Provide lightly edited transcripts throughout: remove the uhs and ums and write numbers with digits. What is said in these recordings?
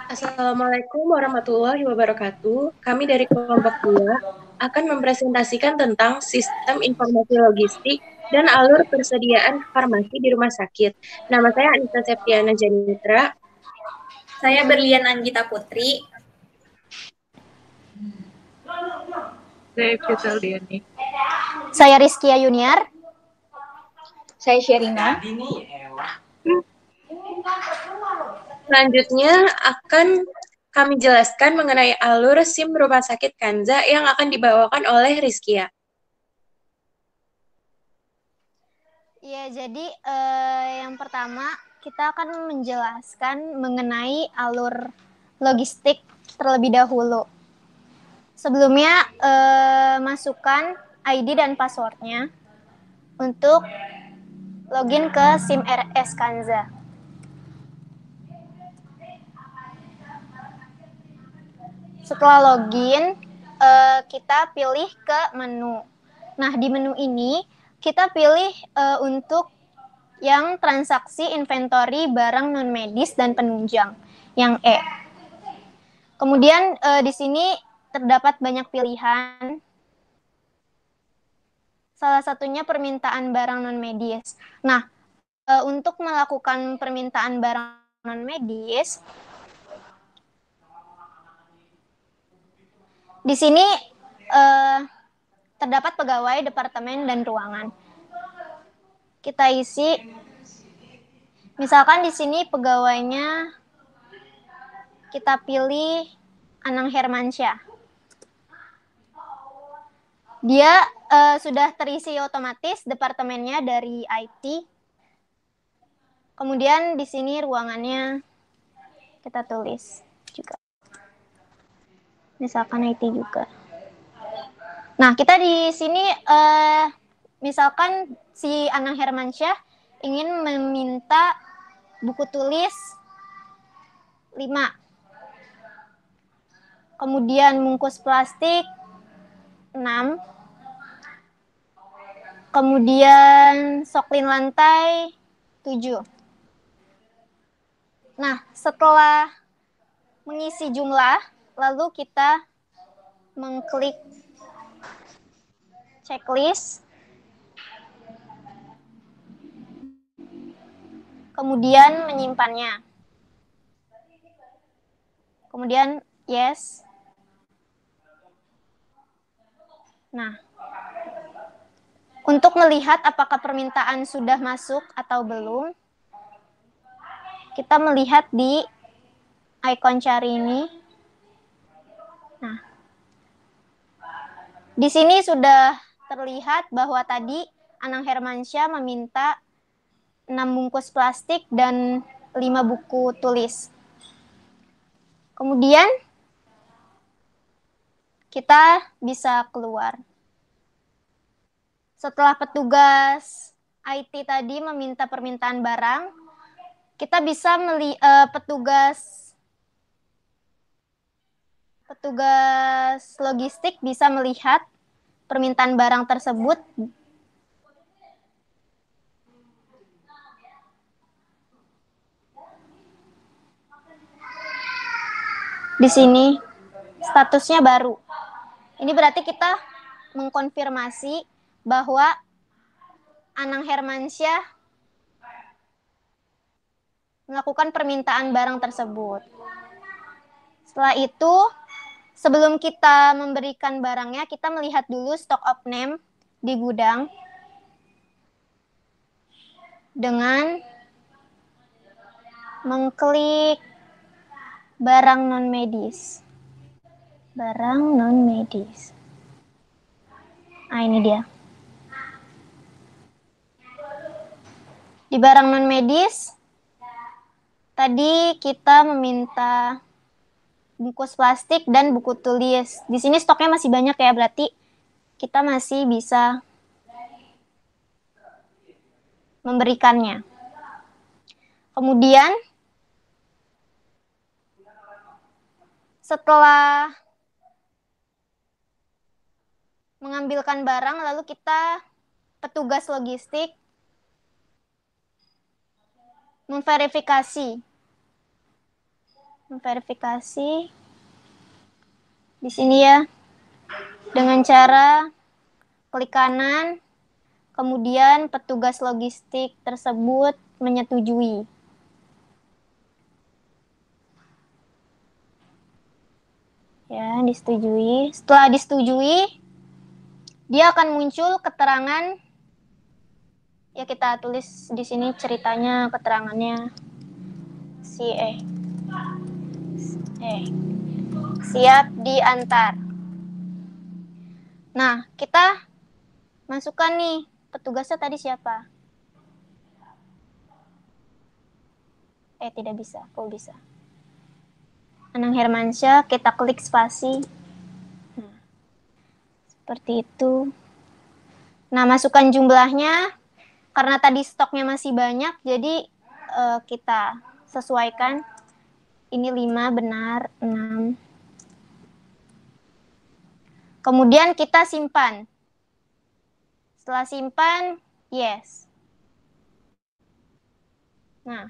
Assalamualaikum warahmatullahi wabarakatuh. Kami dari kelompok 2 akan mempresentasikan tentang sistem informasi logistik dan alur persediaan farmasi di rumah sakit. Nama saya Anissa Septiana Janitra. Saya Berlian Anggita Putri. Saya Fital Diani. Saya Rizkia Yuniar. Saya Sherina. Selanjutnya akan kami jelaskan mengenai alur SIM Rumah Sakit Kanza yang akan dibawakan oleh Rizkia. Ya, jadi yang pertama kita akan menjelaskan mengenai alur logistik terlebih dahulu. Sebelumnya masukkan ID dan passwordnya untuk login ke SIM RS Kanza. Setelah login, kita pilih ke menu. Nah, di menu ini kita pilih untuk yang transaksi inventory barang non-medis dan penunjang, yang E. Kemudian di sini terdapat banyak pilihan. Salah satunya permintaan barang non-medis. Nah, untuk melakukan permintaan barang non-medis, di sini terdapat pegawai departemen dan ruangan. Kita isi, misalkan di sini pegawainya kita pilih Anang Hermansyah. Dia sudah terisi otomatis departemennya dari IT. Kemudian di sini ruangannya kita tulis juga. Misalkan IT juga. Nah, kita di sini misalkan si Anang Hermansyah ingin meminta buku tulis 5. Kemudian bungkus plastik 6. Kemudian soklin lantai 7. Nah, setelah mengisi jumlah, lalu kita mengklik checklist. Kemudian menyimpannya. Kemudian yes. Nah, untuk melihat apakah permintaan sudah masuk atau belum, kita melihat di ikon cari ini. Nah, di sini sudah terlihat bahwa tadi Anang Hermansyah meminta 6 bungkus plastik dan 5 buku tulis. Kemudian kita bisa keluar. Setelah petugas IT tadi meminta permintaan barang, kita bisa petugas logistik bisa melihat permintaan barang tersebut di sini statusnya baru. Ini berarti kita mengkonfirmasi bahwa Anang Hermansyah melakukan permintaan barang tersebut. Setelah itu, sebelum kita memberikan barangnya, kita melihat dulu stock of name di gudang dengan mengklik barang non-medis. Barang non-medis. Nah, ini dia. Di barang non-medis, tadi kita meminta bungkus plastik dan buku tulis. Di sini stoknya masih banyak ya, berarti kita masih bisa memberikannya. Kemudian setelah mengambilkan barang, lalu kita petugas logistik memverifikasi Memverifikasi di sini ya, dengan cara klik kanan, kemudian petugas logistik tersebut menyetujui. Ya, disetujui. Setelah disetujui, dia akan muncul keterangan. Ya, kita tulis di sini ceritanya, keterangannya. Siap diantar. Nah, kita masukkan nih, petugasnya tadi siapa? Tidak bisa, kok bisa? Anang Hermansyah, kita klik spasi. Nah, seperti itu. Nah, masukkan jumlahnya. Karena tadi stoknya masih banyak, jadi kita sesuaikan. Ini 5 benar, 6. Kemudian kita simpan. Setelah simpan, yes. Nah,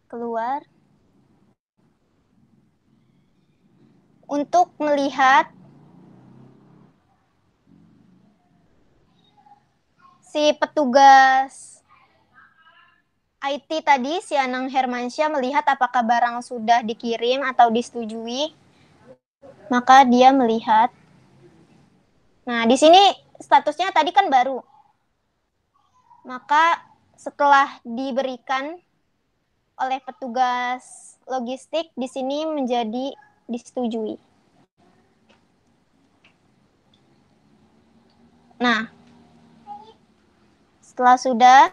keluar. Untuk melihat si petugas IT tadi, si Anang Hermansyah melihat apakah barang sudah dikirim atau disetujui, maka dia melihat. Nah, di sini statusnya tadi kan baru. Maka setelah diberikan oleh petugas logistik, di sini menjadi disetujui. Nah, setelah sudah,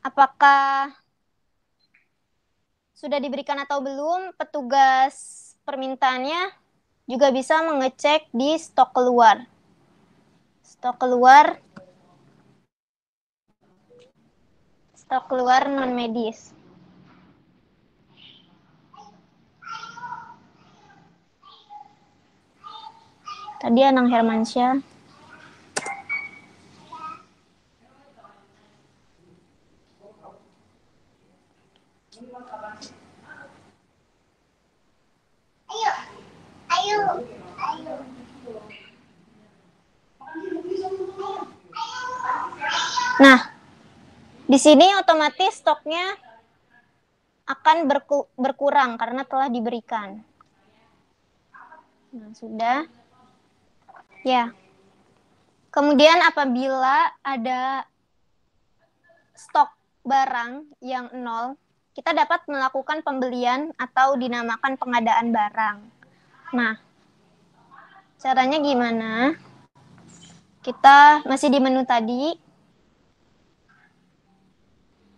apakah sudah diberikan atau belum, petugas permintaannya juga bisa mengecek di stok keluar. Stok keluar non medis. Tadi Anang Hermansyah. Nah, di sini otomatis stoknya akan berkurang karena telah diberikan. Nah, sudah. Ya. Kemudian apabila ada stok barang yang 0, kita dapat melakukan pembelian atau dinamakan pengadaan barang. Nah, caranya gimana? Kita masih di menu tadi.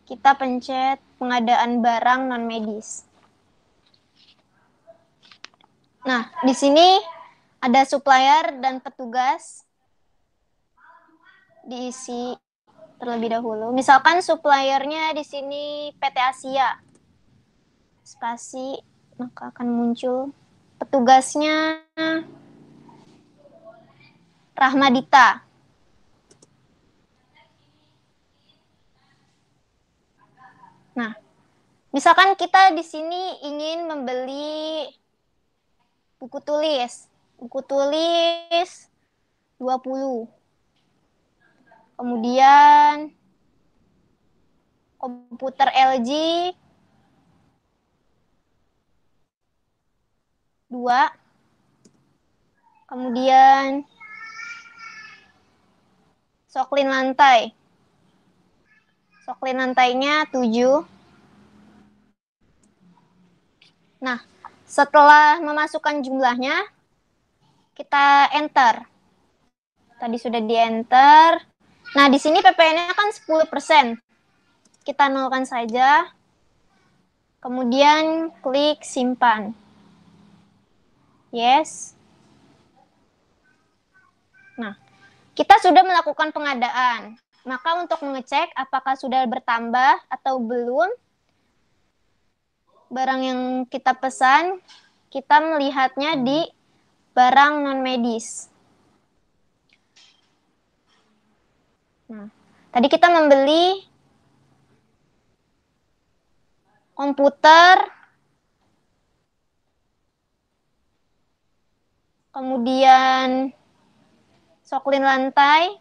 Kita pencet pengadaan barang non medis. Nah, di sini ada supplier dan petugas. Diisi terlebih dahulu. Misalkan suppliernya di sini PT Asia. Spasi, maka akan muncul petugasnya Rahmadita. Nah, misalkan kita di sini ingin membeli buku tulis 20. Kemudian komputer LG 2. Kemudian soklin lantai. Soklin lantainya 7. Nah, setelah memasukkan jumlahnya, kita enter. Tadi sudah di-enter. Nah, di sini PPN-nya kan 10%. Kita nolkan saja. Kemudian klik simpan. Yes. Nah, kita sudah melakukan pengadaan. Maka untuk mengecek apakah sudah bertambah atau belum barang yang kita pesan, kita melihatnya di barang non-medis. Nah, tadi kita membeli komputer, kemudian soklin lantai,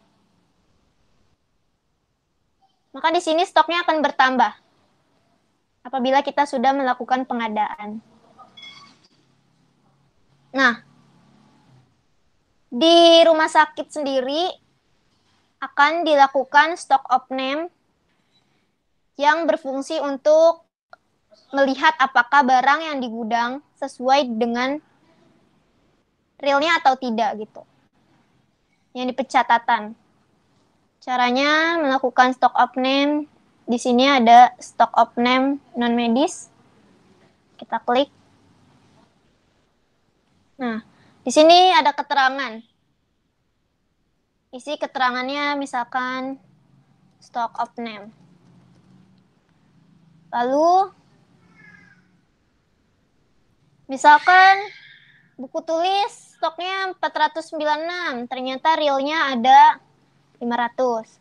maka di sini stoknya akan bertambah apabila kita sudah melakukan pengadaan. Nah, di rumah sakit sendiri akan dilakukan stock of name yang berfungsi untuk melihat apakah barang yang di gudang sesuai dengan realnya atau tidak gitu. Yang di pencatatan. Caranya melakukan stock of name. Di sini ada stock of name non medis. Kita klik. Nah, di sini ada keterangan. Isi keterangannya misalkan stock of name. Lalu misalkan buku tulis stoknya 496, ternyata realnya ada 500.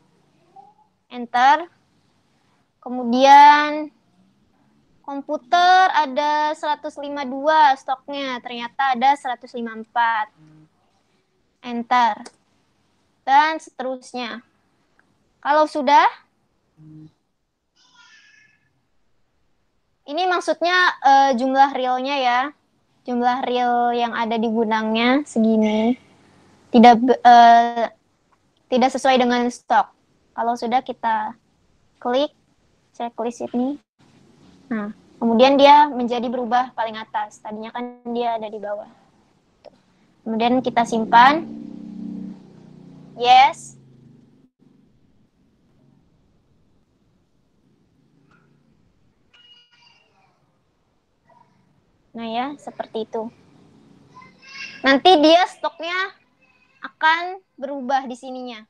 Enter. Kemudian komputer ada 152 stoknya, ternyata ada 154. Enter. Dan seterusnya. Kalau sudah, ini maksudnya jumlah realnya ya. Jumlah real yang ada di gudangnya segini. Tidak sesuai dengan stok. Kalau sudah kita klik checklist ini. Nah, kemudian dia menjadi berubah paling atas. Tadinya kan dia ada di bawah. Kemudian kita simpan. Yes. Nah ya, seperti itu. Nanti dia stoknya akan berubah di sininya.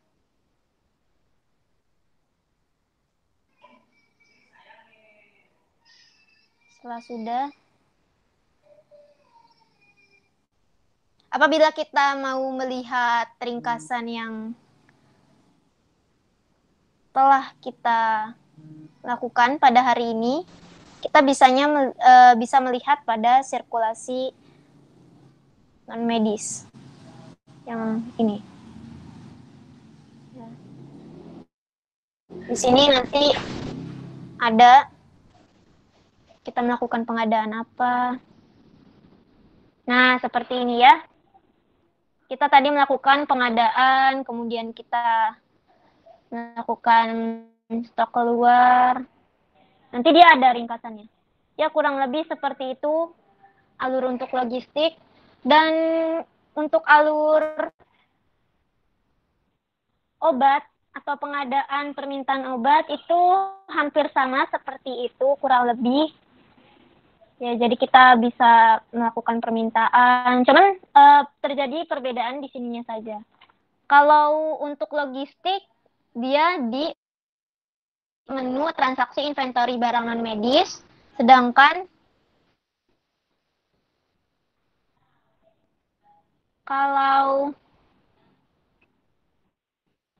Setelah sudah. Apabila kita mau melihat ringkasan yang telah kita lakukan pada hari ini, kita bisa melihat pada sirkulasi non medis yang ini. Di sini nanti ada kita melakukan pengadaan apa. Nah, seperti ini ya. Kita tadi melakukan pengadaan, kemudian kita melakukan stok keluar. Nanti dia ada ringkasannya. Ya, kurang lebih seperti itu alur untuk logistik. Dan untuk alur obat atau pengadaan permintaan obat itu hampir sama seperti itu, kurang lebih. Ya, jadi kita bisa melakukan permintaan. Cuman terjadi perbedaan di sininya saja. Kalau untuk logistik, dia di menu transaksi inventory barang non medis, sedangkan kalau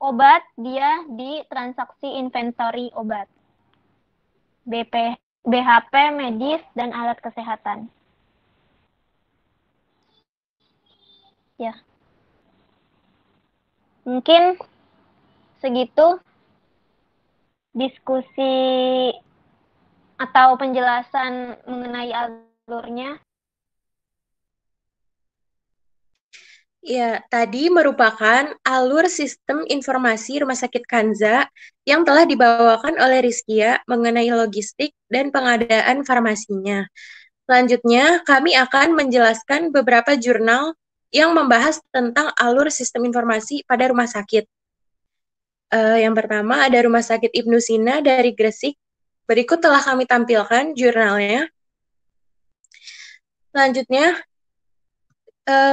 obat dia di transaksi inventory obat, BHP medis dan alat kesehatan. Ya, mungkin segitu diskusi atau penjelasan mengenai alurnya. Ya, tadi merupakan alur sistem informasi Rumah Sakit Kanza yang telah dibawakan oleh Rizkia mengenai logistik dan pengadaan farmasinya. Selanjutnya, kami akan menjelaskan beberapa jurnal yang membahas tentang alur sistem informasi pada rumah sakit. Yang pertama ada Rumah Sakit Ibnu Sina dari Gresik. Berikut telah kami tampilkan jurnalnya. Selanjutnya,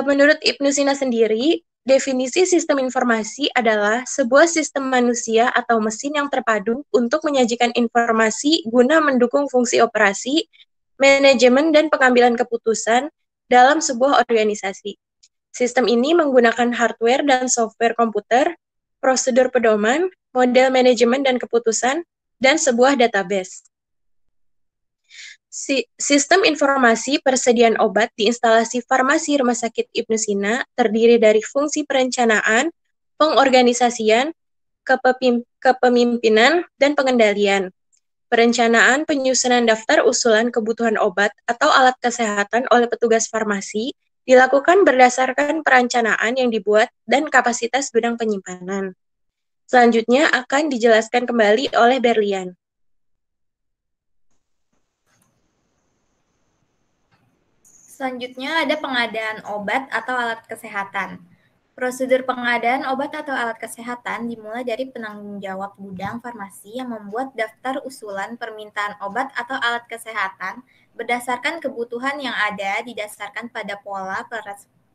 menurut Ibnu Sina sendiri, definisi sistem informasi adalah sebuah sistem manusia atau mesin yang terpadu untuk menyajikan informasi guna mendukung fungsi operasi, manajemen, dan pengambilan keputusan dalam sebuah organisasi. Sistem ini menggunakan hardware dan software komputer, prosedur pedoman, model manajemen dan keputusan, dan sebuah database. Sistem informasi persediaan obat di instalasi farmasi Rumah Sakit Ibnu Sina terdiri dari fungsi perencanaan, pengorganisasian, kepemimpinan, dan pengendalian. Perencanaan penyusunan daftar usulan kebutuhan obat atau alat kesehatan oleh petugas farmasi dilakukan berdasarkan perencanaan yang dibuat dan kapasitas gudang penyimpanan. Selanjutnya akan dijelaskan kembali oleh Berlian. Selanjutnya ada pengadaan obat atau alat kesehatan. Prosedur pengadaan obat atau alat kesehatan dimulai dari penanggung jawab gudang farmasi yang membuat daftar usulan permintaan obat atau alat kesehatan berdasarkan kebutuhan yang ada didasarkan pada pola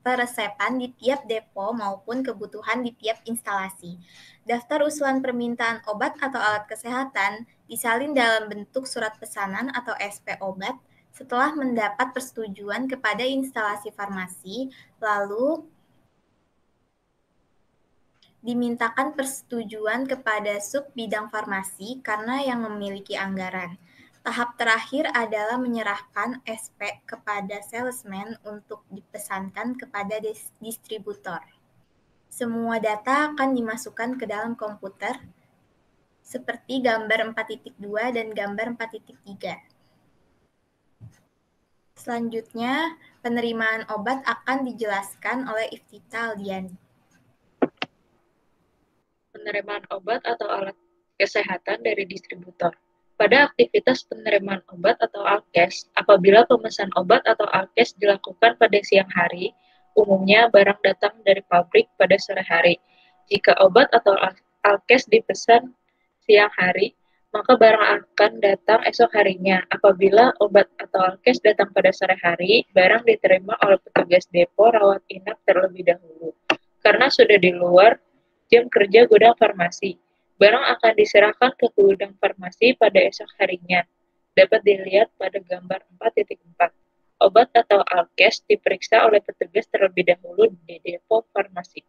peresepan di tiap depo maupun kebutuhan di tiap instalasi. Daftar usulan permintaan obat atau alat kesehatan disalin dalam bentuk surat pesanan atau SP obat setelah mendapat persetujuan kepada instalasi farmasi, lalu dimintakan persetujuan kepada sub bidang farmasi karena yang memiliki anggaran. Tahap terakhir adalah menyerahkan SP kepada salesman untuk dipesankan kepada distributor. Semua data akan dimasukkan ke dalam komputer seperti gambar 4.2 dan gambar 4.3. Selanjutnya, penerimaan obat akan dijelaskan oleh Iftita Aldiani. Penerimaan obat atau alat kesehatan dari distributor. Pada aktivitas penerimaan obat atau alkes, apabila pemesan obat atau alkes dilakukan pada siang hari, umumnya barang datang dari pabrik pada sore hari. Jika obat atau alkes dipesan siang hari, maka barang akan datang esok harinya. Apabila obat atau alkes datang pada sore hari, barang diterima oleh petugas depo rawat inap terlebih dahulu. Karena sudah di luar jam kerja gudang farmasi, barang akan diserahkan ke gudang farmasi pada esok harinya. Dapat dilihat pada gambar 4.4. Obat atau alkes diperiksa oleh petugas terlebih dahulu di depo farmasi.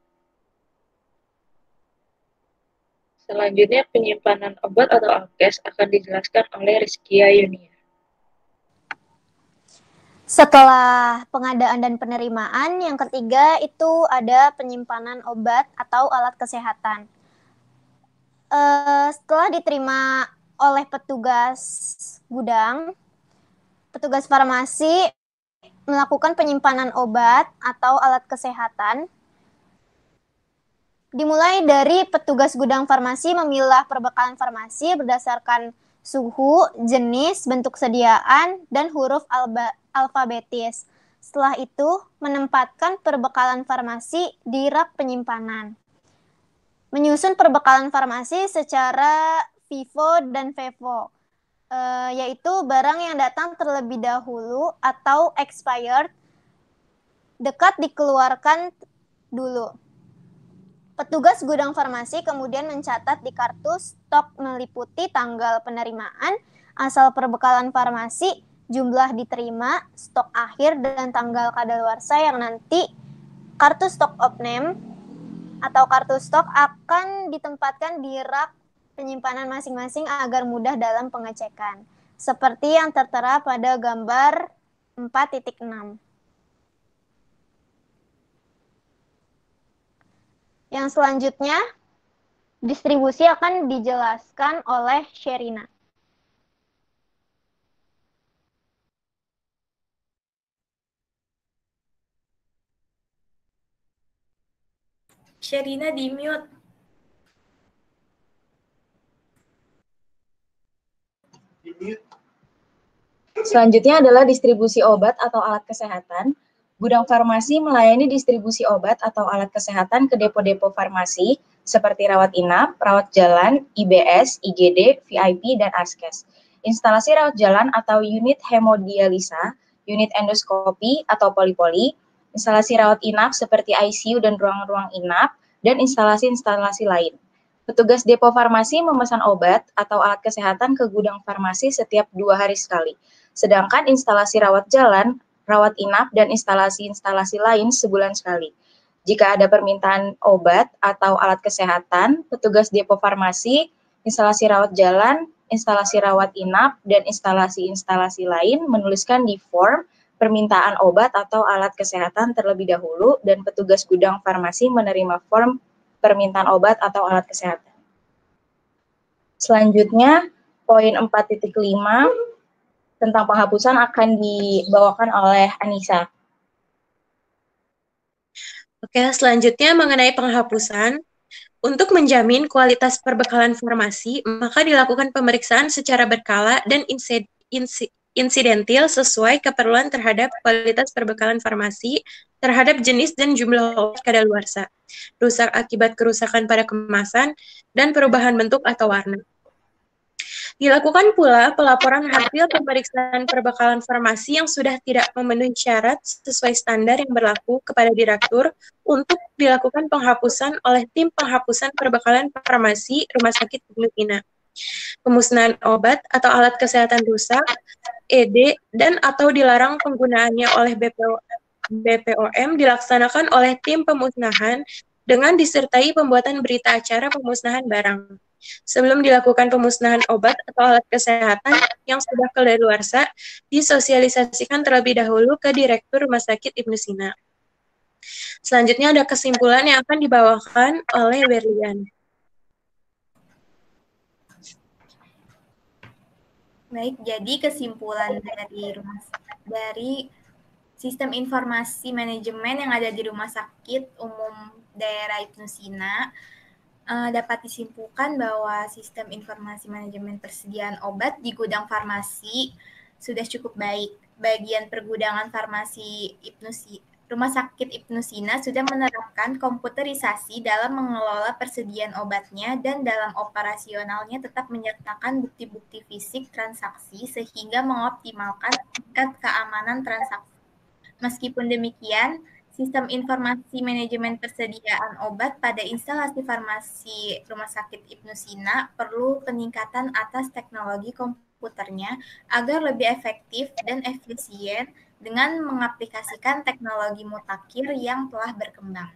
Selanjutnya, penyimpanan obat atau alkes akan dijelaskan oleh Rizkia Yunia. Setelah pengadaan dan penerimaan, yang ketiga itu ada penyimpanan obat atau alat kesehatan. Setelah diterima oleh petugas gudang, petugas farmasi melakukan penyimpanan obat atau alat kesehatan. Dimulai dari petugas gudang farmasi memilah perbekalan farmasi berdasarkan suhu, jenis, bentuk sediaan, dan huruf alfabetis. Setelah itu, menempatkan perbekalan farmasi di rak penyimpanan. Menyusun perbekalan farmasi secara FIFO dan FEVO, yaitu barang yang datang terlebih dahulu atau expired, dekat dikeluarkan dulu. Petugas gudang farmasi kemudian mencatat di kartu stok meliputi tanggal penerimaan, asal perbekalan farmasi, jumlah diterima, stok akhir, dan tanggal kadaluarsa yang nanti kartu stok opname atau kartu stok akan ditempatkan di rak penyimpanan masing-masing agar mudah dalam pengecekan. Seperti yang tertera pada gambar 4.6. Yang selanjutnya, distribusi akan dijelaskan oleh Sherina. Sherina di-mute. Selanjutnya adalah distribusi obat atau alat kesehatan. Gudang farmasi melayani distribusi obat atau alat kesehatan ke depo-depo farmasi seperti rawat inap, rawat jalan, IBS, IGD, VIP, dan Askes. Instalasi rawat jalan atau unit hemodialisa, unit endoskopi atau poli-poli, instalasi rawat inap seperti ICU dan ruang-ruang inap, dan instalasi-instalasi lain. Petugas depo farmasi memesan obat atau alat kesehatan ke gudang farmasi setiap 2 hari sekali. Sedangkan instalasi rawat jalan, rawat inap, dan instalasi-instalasi lain sebulan sekali. Jika ada permintaan obat atau alat kesehatan, petugas depo farmasi, instalasi rawat jalan, instalasi rawat inap, dan instalasi-instalasi lain menuliskan di form permintaan obat atau alat kesehatan terlebih dahulu, dan petugas gudang farmasi menerima form permintaan obat atau alat kesehatan. Selanjutnya, poin 4.5 tentang penghapusan akan dibawakan oleh Anissa. Oke, selanjutnya mengenai penghapusan. Untuk menjamin kualitas perbekalan farmasi, maka dilakukan pemeriksaan secara berkala dan insidentil sesuai keperluan terhadap kualitas perbekalan farmasi, terhadap jenis dan jumlah obat kadaluarsa, rusak akibat kerusakan pada kemasan, dan perubahan bentuk atau warna. Dilakukan pula pelaporan hasil pemeriksaan perbekalan farmasi yang sudah tidak memenuhi syarat sesuai standar yang berlaku kepada direktur untuk dilakukan penghapusan oleh tim penghapusan perbekalan farmasi Rumah Sakit Ibnu Sina. Pemusnahan obat atau alat kesehatan rusak, ED, dan atau dilarang penggunaannya oleh BPOM dilaksanakan oleh tim pemusnahan dengan disertai pembuatan berita acara pemusnahan barang. Sebelum dilakukan pemusnahan obat atau alat kesehatan yang sudah kadaluarsa, disosialisasikan terlebih dahulu ke Direktur Rumah Sakit Ibnu Sina. Selanjutnya ada kesimpulan yang akan dibawakan oleh Berlian. Baik, jadi kesimpulan dari sistem informasi manajemen yang ada di Rumah Sakit Umum Daerah Ibnu Sina dapat disimpulkan bahwa sistem informasi manajemen persediaan obat di gudang farmasi sudah cukup baik. Bagian pergudangan farmasi Rumah Sakit Ibnu Sina sudah menerapkan komputerisasi dalam mengelola persediaan obatnya dan dalam operasionalnya tetap menyertakan bukti-bukti fisik transaksi sehingga mengoptimalkan tingkat keamanan transaksi. Meskipun demikian, sistem informasi manajemen persediaan obat pada instalasi farmasi Rumah Sakit Ibnu Sina perlu peningkatan atas teknologi komputernya agar lebih efektif dan efisien dengan mengaplikasikan teknologi mutakhir yang telah berkembang.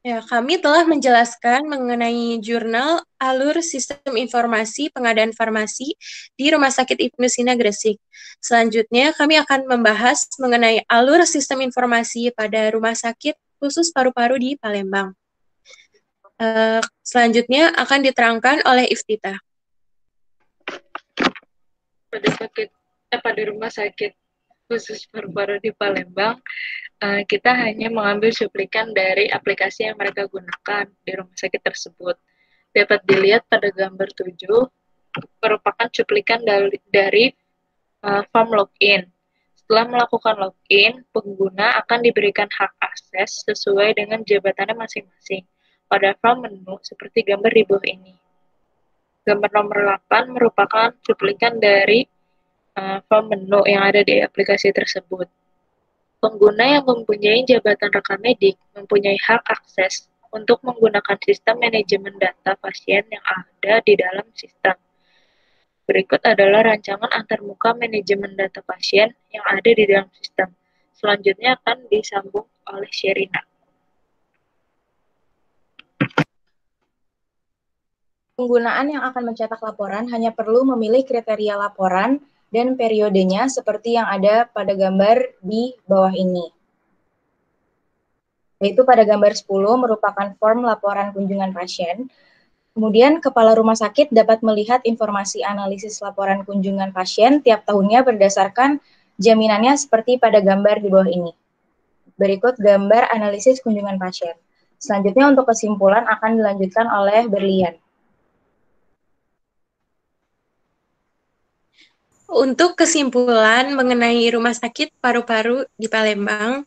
Ya, kami telah menjelaskan mengenai jurnal alur sistem informasi pengadaan farmasi di Rumah Sakit Ibnu Sina Gresik. Selanjutnya, kami akan membahas mengenai alur sistem informasi pada Rumah Sakit khusus paru-paru di Palembang. Selanjutnya akan diterangkan oleh Iftitah. Pada Rumah Sakit khusus paru-paru di Palembang, kita hanya mengambil cuplikan dari aplikasi yang mereka gunakan di rumah sakit tersebut. Dapat dilihat pada gambar 7, merupakan cuplikan dari form login. Setelah melakukan login, pengguna akan diberikan hak akses sesuai dengan jabatannya masing-masing pada form menu seperti gambar di bawah ini. Gambar nomor 8 merupakan cuplikan dari form menu yang ada di aplikasi tersebut. Pengguna yang mempunyai jabatan rekam medik mempunyai hak akses untuk menggunakan sistem manajemen data pasien yang ada di dalam sistem. Berikut adalah rancangan antarmuka manajemen data pasien yang ada di dalam sistem. Selanjutnya akan disambung oleh Sherina. Penggunaan yang akan mencetak laporan hanya perlu memilih kriteria laporan dan periodenya seperti yang ada pada gambar di bawah ini. Yaitu pada gambar 10 merupakan form laporan kunjungan pasien. Kemudian kepala rumah sakit dapat melihat informasi analisis laporan kunjungan pasien tiap tahunnya berdasarkan jaminannya seperti pada gambar di bawah ini. Berikut gambar analisis kunjungan pasien. Selanjutnya untuk kesimpulan akan dilanjutkan oleh Berlian. Untuk kesimpulan mengenai Rumah Sakit Paru-Paru di Palembang,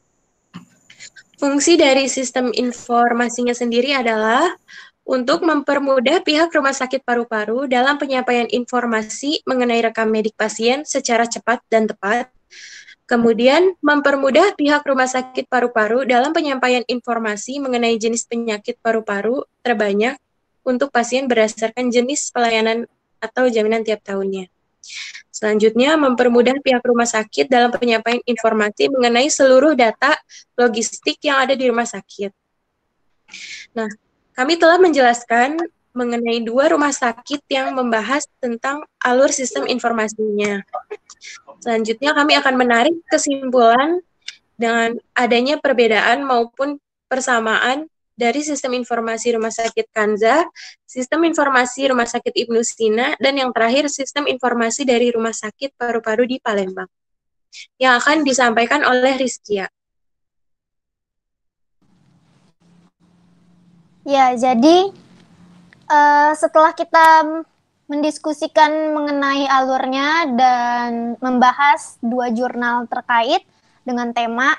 fungsi dari sistem informasinya sendiri adalah untuk mempermudah pihak Rumah Sakit Paru-Paru dalam penyampaian informasi mengenai rekam medik pasien secara cepat dan tepat. Kemudian, mempermudah pihak Rumah Sakit Paru-Paru dalam penyampaian informasi mengenai jenis penyakit paru-paru terbanyak untuk pasien berdasarkan jenis pelayanan atau jaminan tiap tahunnya. Selanjutnya, mempermudah pihak rumah sakit dalam penyampaian informasi mengenai seluruh data logistik yang ada di rumah sakit. Nah, kami telah menjelaskan mengenai 2 rumah sakit yang membahas tentang alur sistem informasinya. Selanjutnya kami akan menarik kesimpulan dengan adanya perbedaan maupun persamaan dari sistem informasi Rumah Sakit Kanza, sistem informasi Rumah Sakit Ibnu Sina, dan yang terakhir sistem informasi dari Rumah Sakit Paru-Paru di Palembang, yang akan disampaikan oleh Rizkia. Ya, jadi setelah kita mendiskusikan mengenai alurnya dan membahas 2 jurnal terkait dengan tema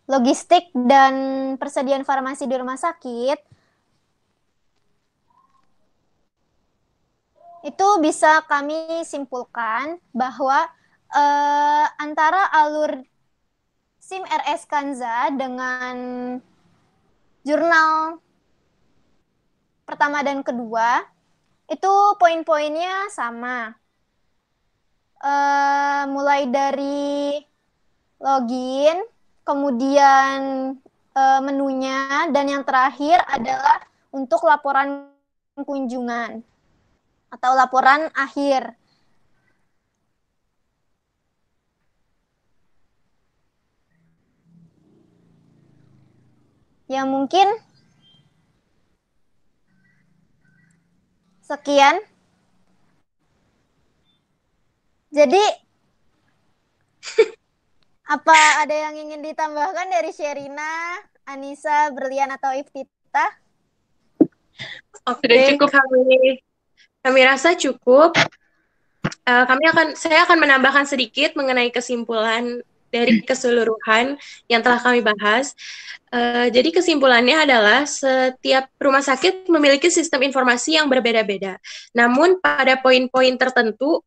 logistik dan persediaan farmasi di rumah sakit, itu bisa kami simpulkan bahwa antara alur SIM RS Kanza dengan jurnal pertama dan kedua itu poin-poinnya sama. Mulai dari login, kemudian menunya, dan yang terakhir adalah untuk laporan kunjungan atau laporan akhir. Ya, mungkin sekian. Jadi, apa ada yang ingin ditambahkan dari Sherina, Anissa, Berlian, atau Iftitah? Oke, kami rasa cukup. Saya akan menambahkan sedikit mengenai kesimpulan dari keseluruhan yang telah kami bahas. Jadi kesimpulannya adalah setiap rumah sakit memiliki sistem informasi yang berbeda-beda. Namun pada poin-poin tertentu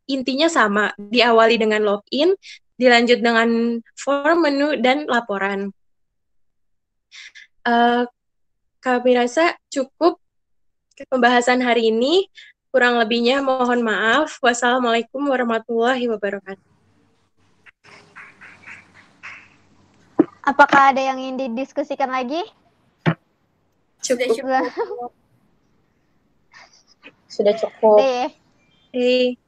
intinya sama, diawali dengan login, dilanjut dengan form, menu, dan laporan. Kami rasa cukup pembahasan hari ini. Kurang lebihnya mohon maaf. Wassalamualaikum warahmatullahi wabarakatuh. Apakah ada yang ingin didiskusikan lagi? Sudah cukup. Deh.